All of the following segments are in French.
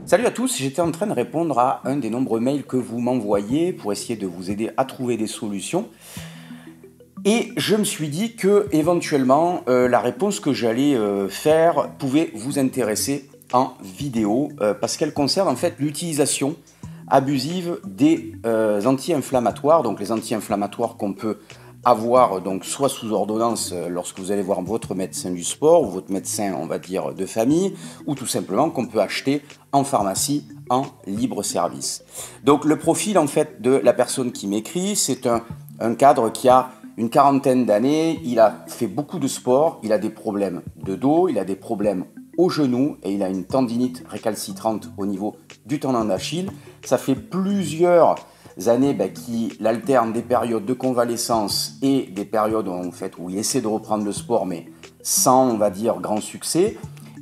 Salut à tous, j'étais en train de répondre à un des nombreux mails que vous m'envoyez pour essayer de vous aider à trouver des solutions. Et je me suis dit que éventuellement la réponse que j'allais faire pouvait vous intéresser en vidéo parce qu'elle concerne en fait l'utilisation abusive des anti-inflammatoires, donc les anti-inflammatoires qu'on peut avoir donc soit sous ordonnance lorsque vous allez voir votre médecin du sport ou votre médecin on va dire de famille, ou tout simplement qu'on peut acheter en pharmacie en libre service. Donc le profil en fait de la personne qui m'écrit, c'est un cadre qui a une quarantaine d'années, il a fait beaucoup de sport, il a des problèmes de dos, il a des problèmes au genou et il a une tendinite récalcitrante au niveau du tendon d'Achille. Ça fait plusieurs années qu'il alterne des périodes de convalescence et des périodes en fait, où il essaie de reprendre le sport mais sans on va dire grand succès,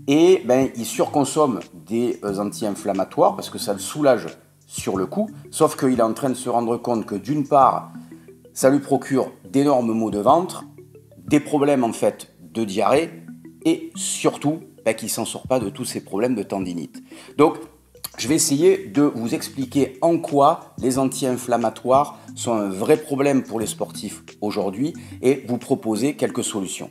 et il surconsomme des anti-inflammatoires parce que ça le soulage sur le coup, sauf qu'il est en train de se rendre compte que d'une part ça lui procure d'énormes maux de ventre, des problèmes en fait de diarrhée et surtout qu'il ne s'en sort pas de tous ces problèmes de tendinite. Donc je vais essayer de vous expliquer en quoi les anti-inflammatoires sont un vrai problème pour les sportifs aujourd'hui et vous proposer quelques solutions.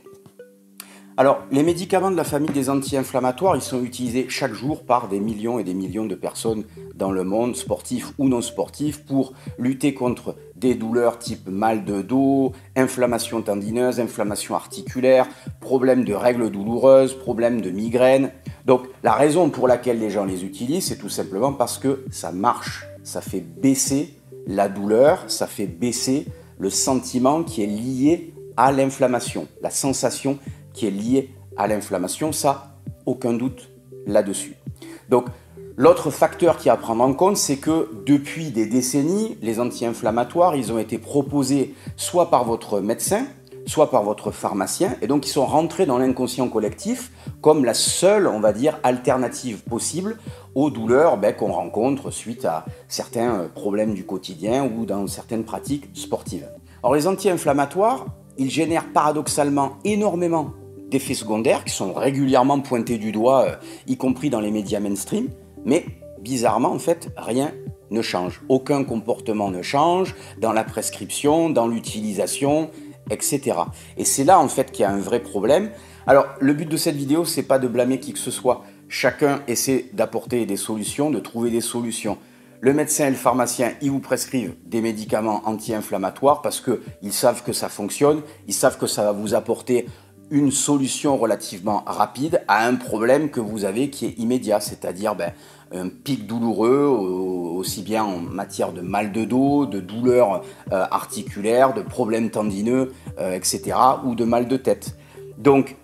Alors, les médicaments de la famille des anti-inflammatoires, ils sont utilisés chaque jour par des millions et des millions de personnes dans le monde, sportifs ou non sportifs, pour lutter contre des douleurs type mal de dos, inflammation tendineuse, inflammation articulaire, problèmes de règles douloureuses, problèmes de migraine. Donc, la raison pour laquelle les gens les utilisent, c'est tout simplement parce que ça marche. Ça fait baisser la douleur, ça fait baisser le sentiment qui est lié à l'inflammation, la sensation qui est liée à l'inflammation, ça, aucun doute là-dessus. Donc, l'autre facteur qui est à prendre en compte, c'est que depuis des décennies, les anti-inflammatoires, ils ont été proposés soit par votre médecin, soit par votre pharmacien, et donc ils sont rentrés dans l'inconscient collectif comme la seule, on va dire, alternative possible aux douleurs qu'on rencontre suite à certains problèmes du quotidien ou dans certaines pratiques sportives. Alors les anti-inflammatoires, ils génèrent paradoxalement énormément d'effets secondaires qui sont régulièrement pointés du doigt, y compris dans les médias mainstream, mais bizarrement, en fait, rien ne change. Aucun comportement ne change dans la prescription, dans l'utilisation, etc. Et c'est là, en fait, qu'il y a un vrai problème. Alors, le but de cette vidéo, c'est pas de blâmer qui que ce soit. Chacun essaie d'apporter des solutions, de trouver des solutions. Le médecin et le pharmacien, ils vous prescrivent des médicaments anti-inflammatoires parce qu'ils savent que ça fonctionne, ils savent que ça va vous apporter une solution relativement rapide à un problème que vous avez qui est immédiat, c'est-à-dire un pic douloureux, aussi bien en matière de mal de dos, de douleurs articulaires, de problèmes tendineux, etc., ou de mal de tête. Donc,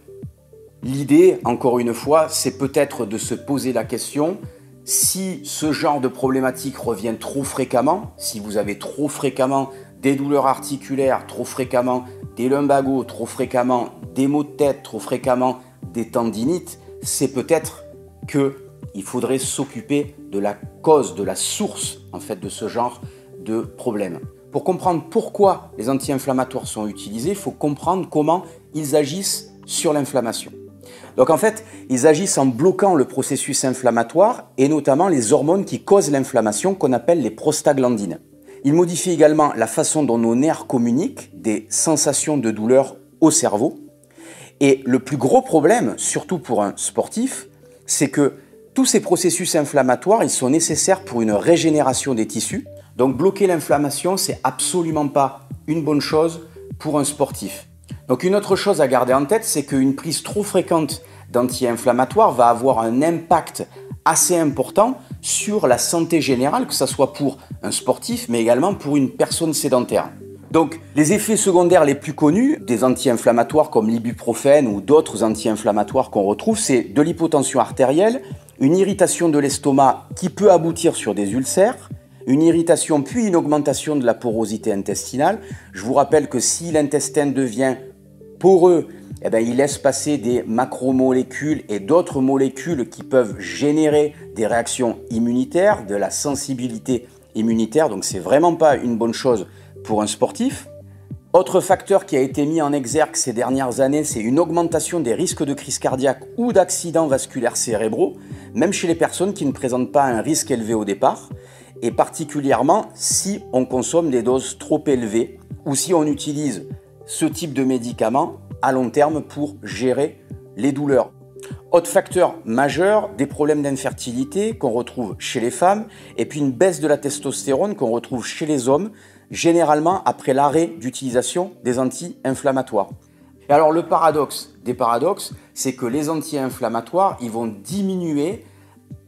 l'idée, encore une fois, c'est peut-être de se poser la question, si ce genre de problématique revient trop fréquemment, si vous avez trop fréquemment des douleurs articulaires, trop fréquemment des lumbagos, trop fréquemment des maux de tête, trop fréquemment des tendinites, c'est peut-être qu'il faudrait s'occuper de la cause, de la source en fait de ce genre de problème. Pour comprendre pourquoi les anti-inflammatoires sont utilisés, il faut comprendre comment ils agissent sur l'inflammation. Donc en fait, ils agissent en bloquant le processus inflammatoire et notamment les hormones qui causent l'inflammation qu'on appelle les prostaglandines. Ils modifient également la façon dont nos nerfs communiquent des sensations de douleur au cerveau. Et le plus gros problème, surtout pour un sportif, c'est que tous ces processus inflammatoires, ils sont nécessaires pour une régénération des tissus. Donc bloquer l'inflammation, c'est absolument pas une bonne chose pour un sportif. Donc une autre chose à garder en tête, c'est qu'une prise trop fréquente d'anti-inflammatoires va avoir un impact assez important sur la santé générale, que ce soit pour un sportif, mais également pour une personne sédentaire. Donc, les effets secondaires les plus connus des anti-inflammatoires comme l'ibuprofène ou d'autres anti-inflammatoires qu'on retrouve, c'est de l'hypotension artérielle, une irritation de l'estomac qui peut aboutir sur des ulcères, une irritation puis une augmentation de la porosité intestinale. Je vous rappelle que si l'intestin devient poreux, il laisse passer des macromolécules et d'autres molécules qui peuvent générer des réactions immunitaires, de la sensibilité immunitaire. Donc c'est vraiment pas une bonne chose pour un sportif. Autre facteur qui a été mis en exergue ces dernières années, c'est une augmentation des risques de crise cardiaque ou d'accidents vasculaires cérébraux, même chez les personnes qui ne présentent pas un risque élevé au départ, et particulièrement si on consomme des doses trop élevées ou si on utilise ce type de médicaments à long terme pour gérer les douleurs. Autre facteur majeur, des problèmes d'infertilité qu'on retrouve chez les femmes et puis une baisse de la testostérone qu'on retrouve chez les hommes, généralement après l'arrêt d'utilisation des anti-inflammatoires. Et alors le paradoxe des paradoxes, c'est que les anti-inflammatoires, ils vont diminuer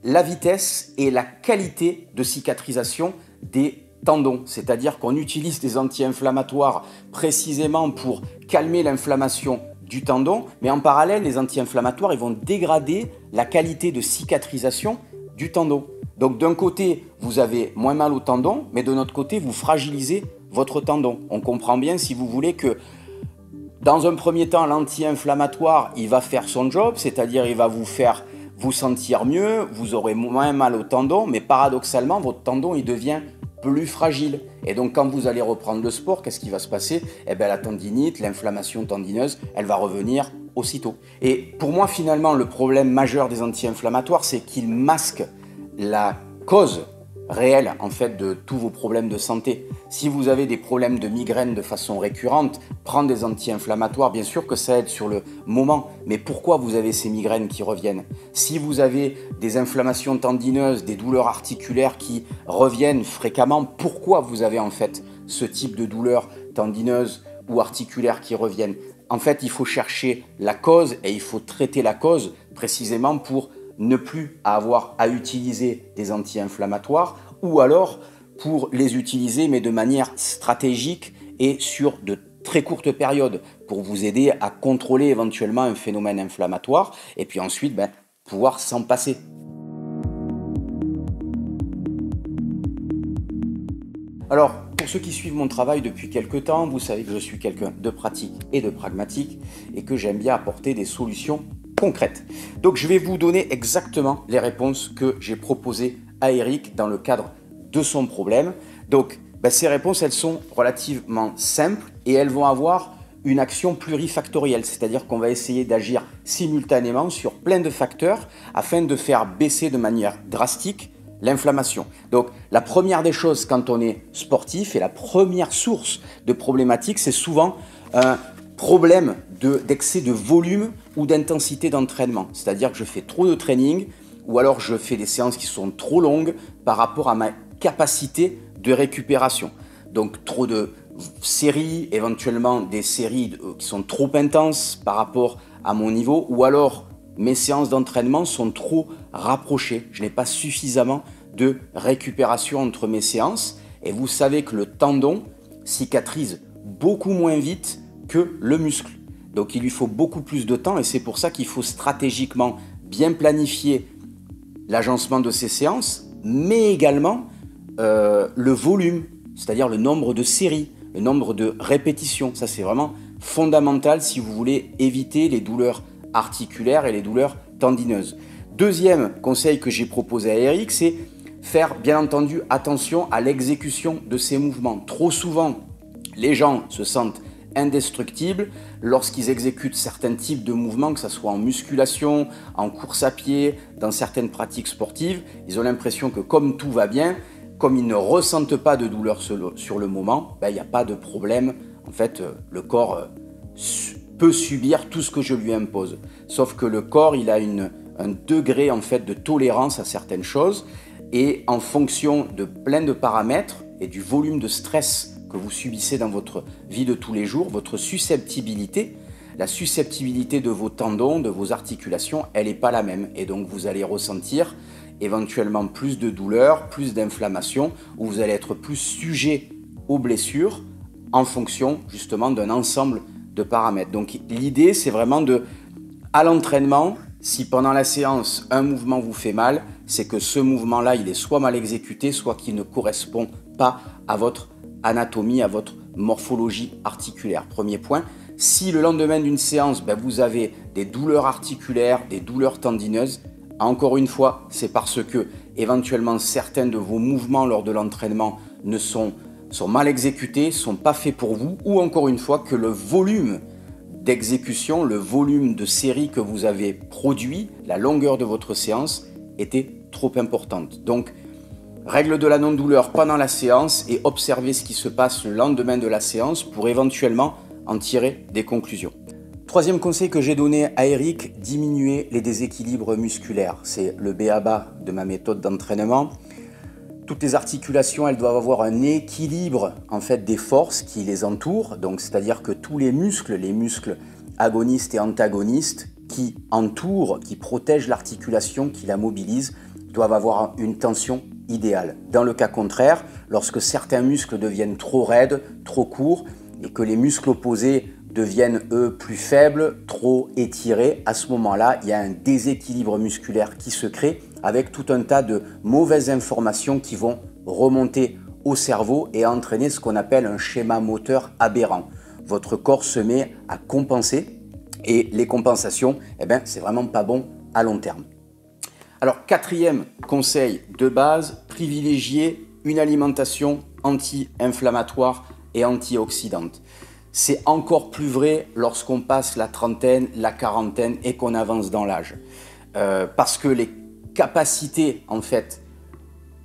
la vitesse et la qualité de cicatrisation des tendons. C'est-à-dire qu'on utilise des anti-inflammatoires précisément pour calmer l'inflammation du tendon, mais en parallèle, les anti-inflammatoires, ils vont dégrader la qualité de cicatrisation du tendon. Donc d'un côté, vous avez moins mal au tendon, mais de l'autre côté, vous fragilisez votre tendon. On comprend bien, si vous voulez, que dans un premier temps, l'anti-inflammatoire, il va faire son job, c'est-à-dire il va vous faire vous sentir mieux, vous aurez moins mal au tendon, mais paradoxalement, votre tendon, il devient plus fragile. Et donc, quand vous allez reprendre le sport, qu'est-ce qui va se passer? Eh bien, la tendinite, l'inflammation tendineuse, elle va revenir aussitôt. Et pour moi, finalement, le problème majeur des anti-inflammatoires, c'est qu'ils masquent la cause réelle, en fait, de tous vos problèmes de santé. Si vous avez des problèmes de migraine de façon récurrente, prendre des anti-inflammatoires, bien sûr que ça aide sur le moment. Mais pourquoi vous avez ces migraines qui reviennent? Si vous avez des inflammations tendineuses, des douleurs articulaires qui reviennent fréquemment, pourquoi vous avez en fait ce type de douleurs tendineuses ou articulaires qui reviennent? En fait, il faut chercher la cause et il faut traiter la cause précisément pour ne plus avoir à utiliser des anti-inflammatoires ou alors pour les utiliser mais de manière stratégique et sur de très courtes périodes pour vous aider à contrôler éventuellement un phénomène inflammatoire et puis ensuite pouvoir s'en passer. Alors, pour ceux qui suivent mon travail depuis quelques temps, vous savez que je suis quelqu'un de pratique et de pragmatique et que j'aime bien apporter des solutions concrètes. Donc je vais vous donner exactement les réponses que j'ai proposées à Eric dans le cadre de son problème. Donc ces réponses, elles sont relativement simples et elles vont avoir une action plurifactorielle, c'est-à-dire qu'on va essayer d'agir simultanément sur plein de facteurs afin de faire baisser de manière drastique l'inflammation. Donc la première des choses quand on est sportif et la première source de problématique, c'est souvent un problème d'excès de volume ou d'intensité d'entraînement. C'est-à-dire que je fais trop de training ou alors je fais des séances qui sont trop longues par rapport à ma capacité de récupération. Donc trop de séries, éventuellement des séries qui sont trop intenses par rapport à mon niveau ou alors mes séances d'entraînement sont trop rapprochées. Je n'ai pas suffisamment de récupération entre mes séances et vous savez que le tendon cicatrise beaucoup moins vite que le muscle. Donc il lui faut beaucoup plus de temps et c'est pour ça qu'il faut stratégiquement bien planifier l'agencement de ces séances, mais également le volume, c'est-à-dire le nombre de séries, le nombre de répétitions. Ça c'est vraiment fondamental si vous voulez éviter les douleurs articulaires et les douleurs tendineuses. Deuxième conseil que j'ai proposé à Eric, c'est faire bien entendu attention à l'exécution de ces mouvements. Trop souvent, les gens se sentent indestructibles lorsqu'ils exécutent certains types de mouvements, que ce soit en musculation, en course à pied, dans certaines pratiques sportives. Ils ont l'impression que comme tout va bien, comme ils ne ressentent pas de douleur sur le moment, il n'y a pas de problème. En fait, le corps peut subir tout ce que je lui impose. Sauf que le corps, il a un degré en fait de tolérance à certaines choses et en fonction de plein de paramètres et du volume de stress que vous subissez dans votre vie de tous les jours, votre susceptibilité, la susceptibilité de vos tendons, de vos articulations, elle n'est pas la même. Et donc vous allez ressentir éventuellement plus de douleur, plus d'inflammation, ou vous allez être plus sujet aux blessures en fonction justement d'un ensemble de paramètres. Donc l'idée, c'est vraiment à l'entraînement, si pendant la séance, un mouvement vous fait mal, c'est que ce mouvement-là, il est soit mal exécuté, soit qu'il ne correspond pas à votre anatomie, à votre morphologie articulaire. Premier point. Si le lendemain d'une séance, vous avez des douleurs articulaires, des douleurs tendineuses, encore une fois, c'est parce que éventuellement certains de vos mouvements lors de l'entraînement ne sont sont mal exécutés, sont pas faits pour vous, ou encore une fois que le volume d'exécution, le volume de série que vous avez produit, la longueur de votre séance était trop importante. Donc, règle de la non-douleur pendant la séance et observez ce qui se passe le lendemain de la séance pour éventuellement en tirer des conclusions. Troisième conseil que j'ai donné à Eric, diminuer les déséquilibres musculaires. C'est le b.a.-ba de ma méthode d'entraînement. Toutes les articulations, elles doivent avoir un équilibre en fait des forces qui les entourent. Donc, c'est-à-dire que tous les muscles agonistes et antagonistes qui entourent, qui protègent l'articulation, qui la mobilisent, doivent avoir une tension idéale. Dans le cas contraire, lorsque certains muscles deviennent trop raides, trop courts, et que les muscles opposés deviennent eux plus faibles, trop étirés, à ce moment-là, il y a un déséquilibre musculaire qui se crée avec tout un tas de mauvaises informations qui vont remonter au cerveau et entraîner ce qu'on appelle un schéma moteur aberrant. Votre corps se met à compenser et les compensations, c'est vraiment pas bon à long terme. Alors, quatrième conseil de base, privilégier une alimentation anti-inflammatoire et antioxydante. C'est encore plus vrai lorsqu'on passe la trentaine, la quarantaine et qu'on avance dans l'âge. Parce que les capacités en fait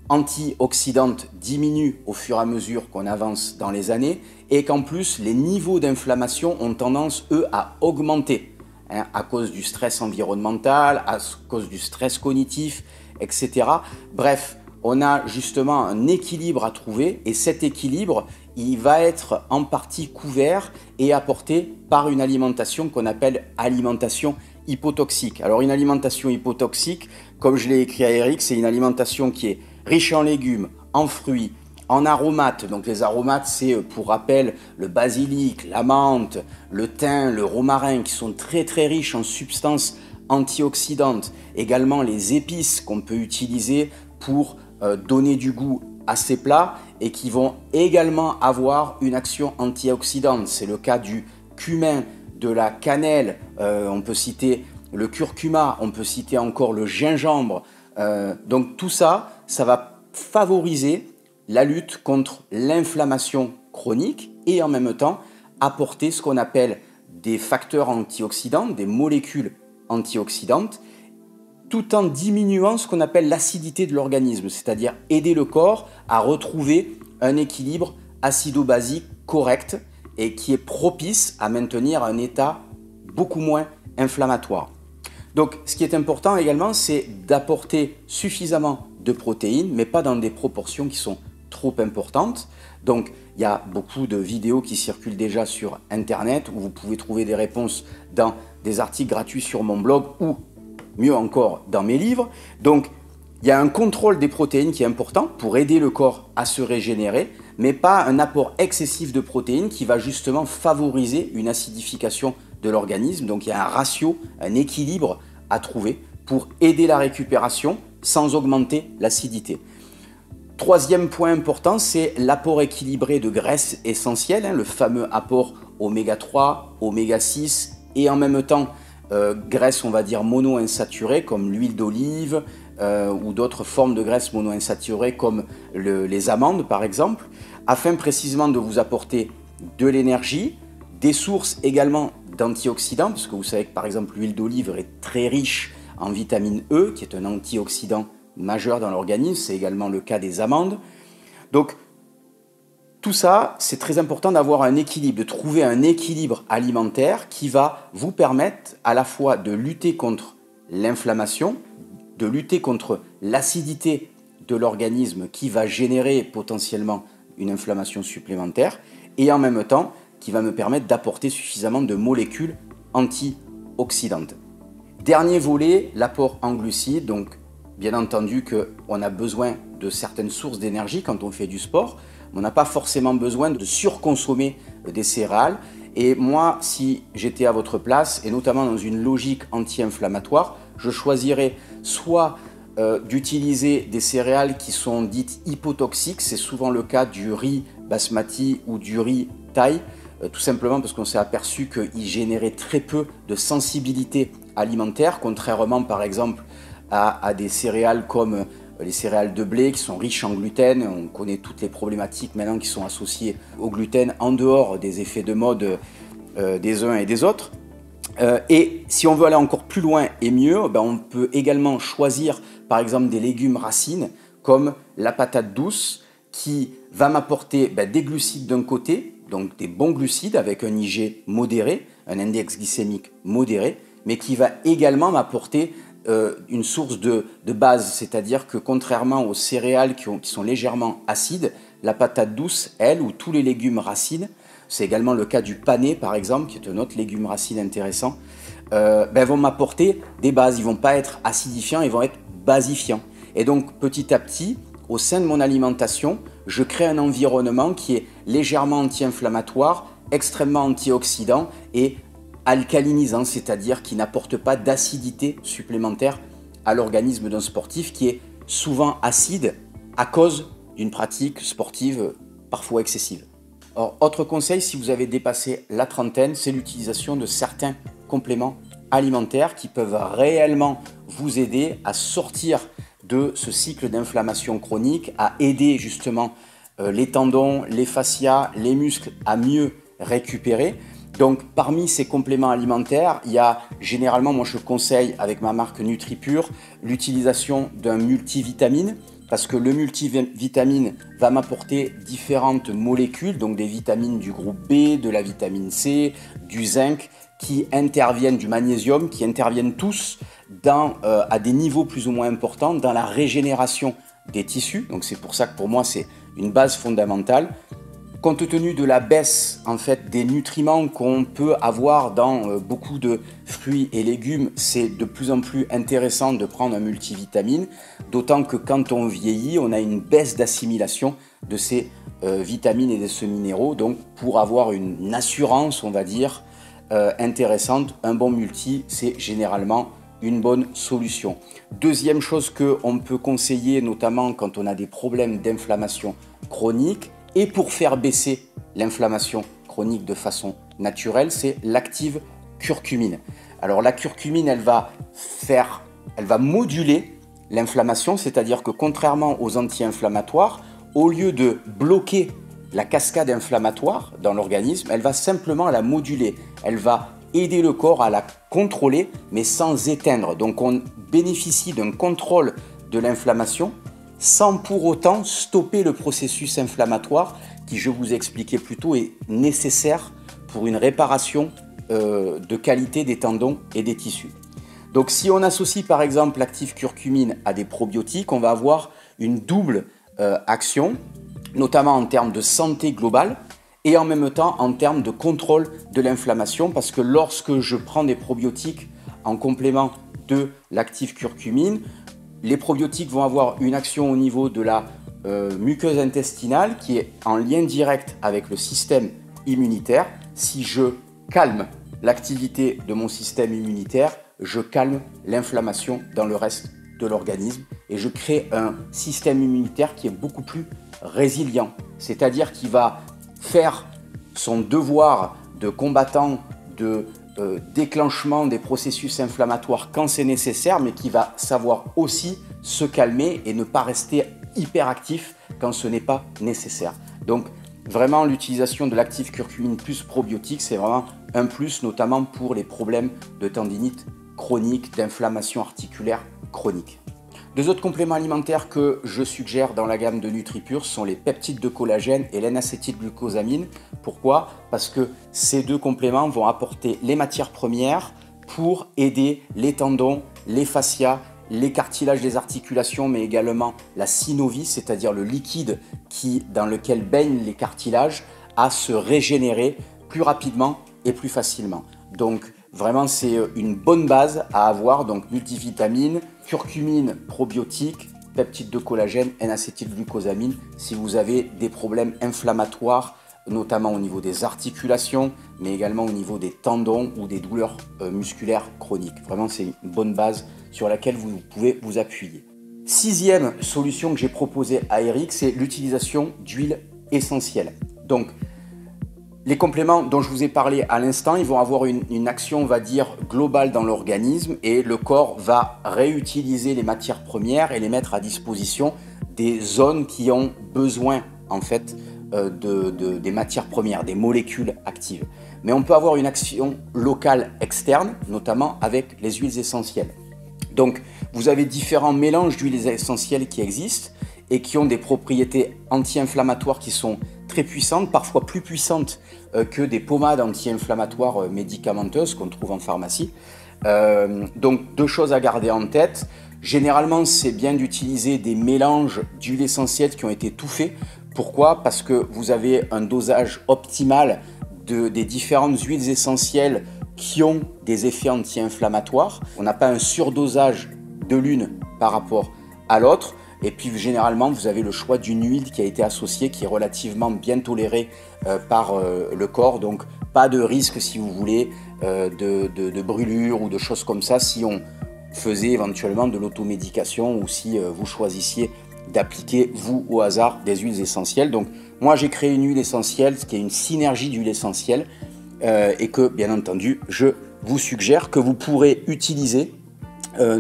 antioxydantes diminuent au fur et à mesure qu'on avance dans les années et qu'en plus les niveaux d'inflammation ont tendance eux à augmenter à cause du stress environnemental, à cause du stress cognitif, etc. Bref, on a justement un équilibre à trouver et cet équilibre, il va être en partie couvert et apporté par une alimentation qu'on appelle alimentation hypotoxique. Alors une alimentation hypotoxique, comme je l'ai écrit à Eric, c'est une alimentation qui est riche en légumes, en fruits, en aromates. Donc les aromates, c'est pour rappel le basilic, la menthe, le thym, le romarin qui sont très très riches en substances antioxydantes. Également les épices qu'on peut utiliser pour donner du goût à ces plats et qui vont également avoir une action antioxydante. C'est le cas du cumin, de la cannelle, on peut citer le curcuma, on peut citer encore le gingembre. Donc tout ça, ça va favoriser la lutte contre l'inflammation chronique et en même temps apporter ce qu'on appelle des facteurs antioxydants, des molécules antioxydantes, tout en diminuant ce qu'on appelle l'acidité de l'organisme, c'est-à-dire aider le corps à retrouver un équilibre acido-basique correct et qui est propice à maintenir un état beaucoup moins inflammatoire. Donc ce qui est important également, c'est d'apporter suffisamment de protéines, mais pas dans des proportions qui sont trop importantes. Donc il y a beaucoup de vidéos qui circulent déjà sur Internet où vous pouvez trouver des réponses dans des articles gratuits sur mon blog ou mieux encore dans mes livres. Donc il y a un contrôle des protéines qui est important pour aider le corps à se régénérer, mais pas un apport excessif de protéines qui va justement favoriser une acidification de l'organisme. Donc il y a un ratio, un équilibre à trouver pour aider la récupération sans augmenter l'acidité. Troisième point important, c'est l'apport équilibré de graisses essentielles, le fameux apport oméga 3, oméga 6 et en même temps graisses, on va dire, monoinsaturées comme l'huile d'olive ou d'autres formes de graisses monoinsaturées comme les amandes par exemple, afin précisément de vous apporter de l'énergie, des sources également d'antioxydants, parce que vous savez que par exemple l'huile d'olive est très riche en vitamine E, qui est un antioxydant majeur dans l'organisme, c'est également le cas des amandes. Donc tout ça, c'est très important d'avoir un équilibre, de trouver un équilibre alimentaire qui va vous permettre à la fois de lutter contre l'inflammation, de lutter contre l'acidité de l'organisme qui va générer potentiellement une inflammation supplémentaire et en même temps qui va me permettre d'apporter suffisamment de molécules antioxydantes. Dernier volet, l'apport en glucides. Donc bien entendu qu'on a besoin de certaines sources d'énergie quand on fait du sport. On n'a pas forcément besoin de surconsommer des céréales. Et moi, si j'étais à votre place, et notamment dans une logique anti-inflammatoire, je choisirais soit d'utiliser des céréales qui sont dites hypotoxiques, c'est souvent le cas du riz basmati ou du riz thaï, tout simplement parce qu'on s'est aperçu qu'ils généraient très peu de sensibilité alimentaire, contrairement par exemple à des céréales comme les céréales de blé qui sont riches en gluten. On connaît toutes les problématiques maintenant qui sont associées au gluten en dehors des effets de mode des uns et des autres. Et si on veut aller encore plus loin et mieux, on peut également choisir par exemple des légumes racines comme la patate douce qui va m'apporter des glucides d'un côté, donc des bons glucides avec un IG modéré, un index glycémique modéré, mais qui va également m'apporter une source de base, c'est-à-dire que contrairement aux céréales qui sont légèrement acides, la patate douce, elle, ou tous les légumes racines, c'est également le cas du panais par exemple, qui est un autre légume racine intéressant, vont m'apporter des bases. Ils ne vont pas être acidifiants, ils vont être basifiants. Et donc petit à petit, au sein de mon alimentation, je crée un environnement qui est légèrement anti-inflammatoire, extrêmement antioxydant et alcalinisant, c'est-à-dire qui n'apporte pas d'acidité supplémentaire à l'organisme d'un sportif qui est souvent acide à cause d'une pratique sportive parfois excessive. Alors, autre conseil, si vous avez dépassé la trentaine, c'est l'utilisation de certains compléments alimentaires qui peuvent réellement vous aider à sortir de ce cycle d'inflammation chronique, à aider justement les tendons, les fascias, les muscles à mieux récupérer. Donc parmi ces compléments alimentaires, il y a généralement, moi je conseille avec ma marque NutriPure, l'utilisation d'un multivitamine, parce que le multivitamine va m'apporter différentes molécules, donc des vitamines du groupe B, de la vitamine C, du zinc, qui interviennent, du magnésium, qui interviennent tous à des niveaux plus ou moins importants dans la régénération des tissus. Donc c'est pour ça que pour moi c'est une base fondamentale. Compte tenu de la baisse en fait des nutriments qu'on peut avoir dans beaucoup de fruits et légumes, c'est de plus en plus intéressant de prendre un multivitamine, d'autant que quand on vieillit, on a une baisse d'assimilation de ces vitamines et de ces minéraux. Donc pour avoir une assurance, on va dire, intéressante, un bon multi, c'est généralement une bonne solution. Deuxième chose qu'on peut conseiller, notamment quand on a des problèmes d'inflammation chronique, et pour faire baisser l'inflammation chronique de façon naturelle, c'est l'active curcumine. Alors la curcumine, elle va moduler l'inflammation, c'est-à-dire que contrairement aux anti-inflammatoires, au lieu de bloquer la cascade inflammatoire dans l'organisme, elle va simplement la moduler. Elle va aider le corps à la contrôler, mais sans éteindre. Donc on bénéficie d'un contrôle de l'inflammation sans pour autant stopper le processus inflammatoire qui, je vous ai expliqué plus tôt, est nécessaire pour une réparation de qualité des tendons et des tissus. Donc si on associe par exemple l'active curcumine à des probiotiques, on va avoir une double action, notamment en termes de santé globale et en même temps en termes de contrôle de l'inflammation, parce que lorsque je prends des probiotiques en complément de l'active curcumine, les probiotiques vont avoir une action au niveau de la muqueuse intestinale qui est en lien direct avec le système immunitaire. Si je calme l'activité de mon système immunitaire, je calme l'inflammation dans le reste de l'organisme et je crée un système immunitaire qui est beaucoup plus résilient, c'est-à-dire qui va faire son devoir de combattant, de déclenchement des processus inflammatoires quand c'est nécessaire, mais qui va savoir aussi se calmer et ne pas rester hyperactif quand ce n'est pas nécessaire. Donc vraiment l'utilisation de l'active curcumine plus probiotique, c'est vraiment un plus, notamment pour les problèmes de tendinite chronique, d'inflammation articulaire chronique. Deux autres compléments alimentaires que je suggère dans la gamme de NutriPure sont les peptides de collagène et N-acétylglucosamine. Pourquoi? Parce que ces deux compléments vont apporter les matières premières pour aider les tendons, les fascias, les cartilages des articulations, mais également la synovie, c'est-à-dire le liquide dans lequel baignent les cartilages, à se régénérer plus rapidement et plus facilement. Donc vraiment, c'est une bonne base à avoir, donc multivitamine, curcumine, probiotique, peptides de collagène, N-acétylglucosamine, si vous avez des problèmes inflammatoires, notamment au niveau des articulations, mais également au niveau des tendons ou des douleurs musculaires chroniques. Vraiment, c'est une bonne base sur laquelle vous pouvez vous appuyer. Sixième solution que j'ai proposée à Eric, c'est l'utilisation d'huiles essentielles. Donc, Les compléments dont je vous ai parlé à l'instant, ils vont avoir une action, on va dire, globale dans l'organisme et le corps va réutiliser les matières premières et les mettre à disposition des zones qui ont besoin en fait des matières premières, des molécules actives. Mais on peut avoir une action locale externe, notamment avec les huiles essentielles. Donc vous avez différents mélanges d'huiles essentielles qui existent et qui ont des propriétés anti-inflammatoires qui sont très puissantes, parfois plus puissantes que des pommades anti-inflammatoires médicamenteuses qu'on trouve en pharmacie. Donc deux choses à garder en tête. Généralement, c'est bien d'utiliser des mélanges d'huiles essentielles qui ont été tout faits. Pourquoi? Parce que vous avez un dosage optimal des différentes huiles essentielles qui ont des effets anti-inflammatoires. On n'a pas un surdosage de l'une par rapport à l'autre. Et puis généralement, vous avez le choix d'une huile qui a été associée, qui est relativement bien tolérée par le corps. Donc pas de risque, si vous voulez, de brûlure ou de choses comme ça si on faisait éventuellement de l'automédication ou si vous choisissiez d'appliquer, vous, au hasard, des huiles essentielles. Donc moi, j'ai créé une huile essentielle, qui est une synergie d'huiles essentielles et que, bien entendu, je vous suggère que vous pourrez utiliser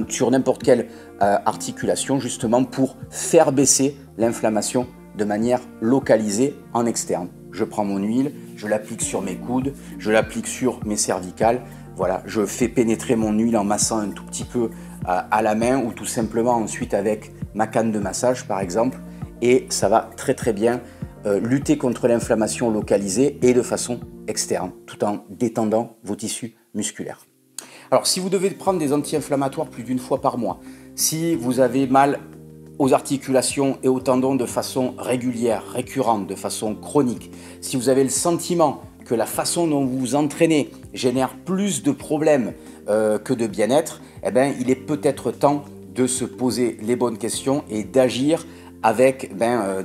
sur n'importe quelle articulation, justement pour faire baisser l'inflammation de manière localisée en externe. Je prends mon huile, je l'applique sur mes coudes, je l'applique sur mes cervicales. Voilà, je fais pénétrer mon huile en massant un tout petit peu à la main ou tout simplement ensuite avec ma canne de massage par exemple. Et ça va très très bien lutter contre l'inflammation localisée et de façon externe, tout en détendant vos tissus musculaires. Alors si vous devez prendre des anti-inflammatoires plus d'une fois par mois, si vous avez mal aux articulations et aux tendons de façon régulière, récurrente, de façon chronique, si vous avez le sentiment que la façon dont vous vous entraînez génère plus de problèmes que de bien-être, eh bien, il est peut-être temps de se poser les bonnes questions et d'agir avec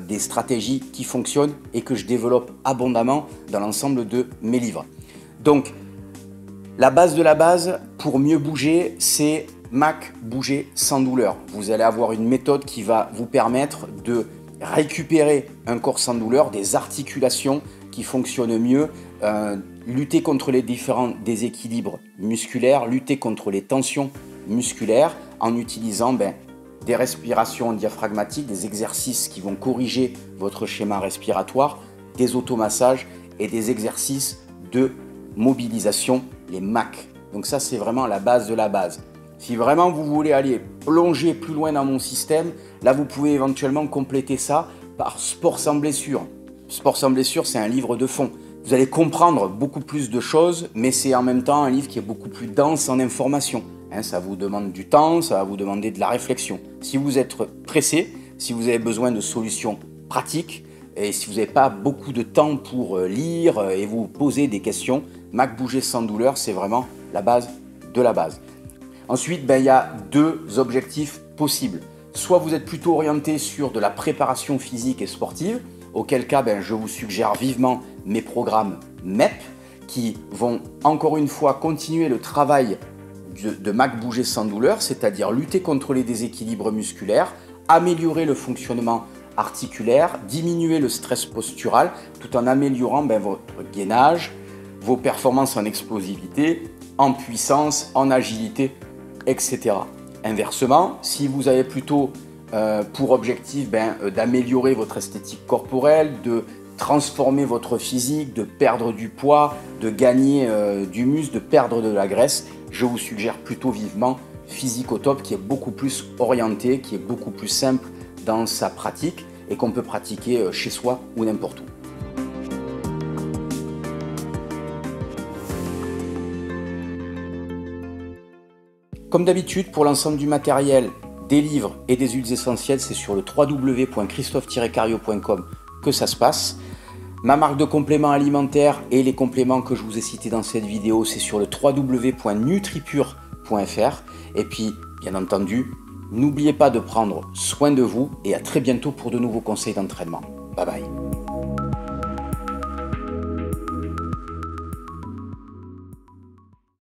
des stratégies qui fonctionnent et que je développe abondamment dans l'ensemble de mes livres. Donc, la base de la base pour mieux bouger, c'est MAC Bouger sans douleur. Vous allez avoir une méthode qui va vous permettre de récupérer un corps sans douleur, des articulations qui fonctionnent mieux, lutter contre les différents déséquilibres musculaires, lutter contre les tensions musculaires en utilisant des respirations diaphragmatiques, des exercices qui vont corriger votre schéma respiratoire, des automassages et des exercices de mobilisation, les MAC. Donc ça, c'est vraiment la base de la base. Si vraiment vous voulez aller plonger plus loin dans mon système, là vous pouvez éventuellement compléter ça par Sport sans blessure. Sport sans blessure, c'est un livre de fond. Vous allez comprendre beaucoup plus de choses, mais c'est en même temps un livre qui est beaucoup plus dense en informations. Ça vous demande du temps, ça va vous demander de la réflexion. Si vous êtes pressé, si vous avez besoin de solutions pratiques, et si vous n'avez pas beaucoup de temps pour lire et vous poser des questions, MAC Bouger sans douleur, c'est vraiment la base de la base. Ensuite, il y a deux objectifs possibles. Soit vous êtes plutôt orienté sur de la préparation physique et sportive, auquel cas je vous suggère vivement mes programmes MEP qui vont encore une fois continuer le travail de MAC Bouger sans douleur, c'est-à-dire lutter contre les déséquilibres musculaires, améliorer le fonctionnement articulaire, diminuer le stress postural tout en améliorant votre gainage, vos performances en explosivité, en puissance, en agilité, etc. Inversement, si vous avez plutôt pour objectif d'améliorer votre esthétique corporelle, de transformer votre physique, de perdre du poids, de gagner du muscle, de perdre de la graisse, je vous suggère plutôt vivement Physique au Top qui est beaucoup plus orienté, qui est beaucoup plus simple dans sa pratique et qu'on peut pratiquer chez soi ou n'importe où. Comme d'habitude, pour l'ensemble du matériel, des livres et des huiles essentielles, c'est sur le www.christophe-cario.com que ça se passe. Ma marque de compléments alimentaires et les compléments que je vous ai cités dans cette vidéo, c'est sur le www.nutripure.fr. Et puis, bien entendu, n'oubliez pas de prendre soin de vous et à très bientôt pour de nouveaux conseils d'entraînement. Bye bye.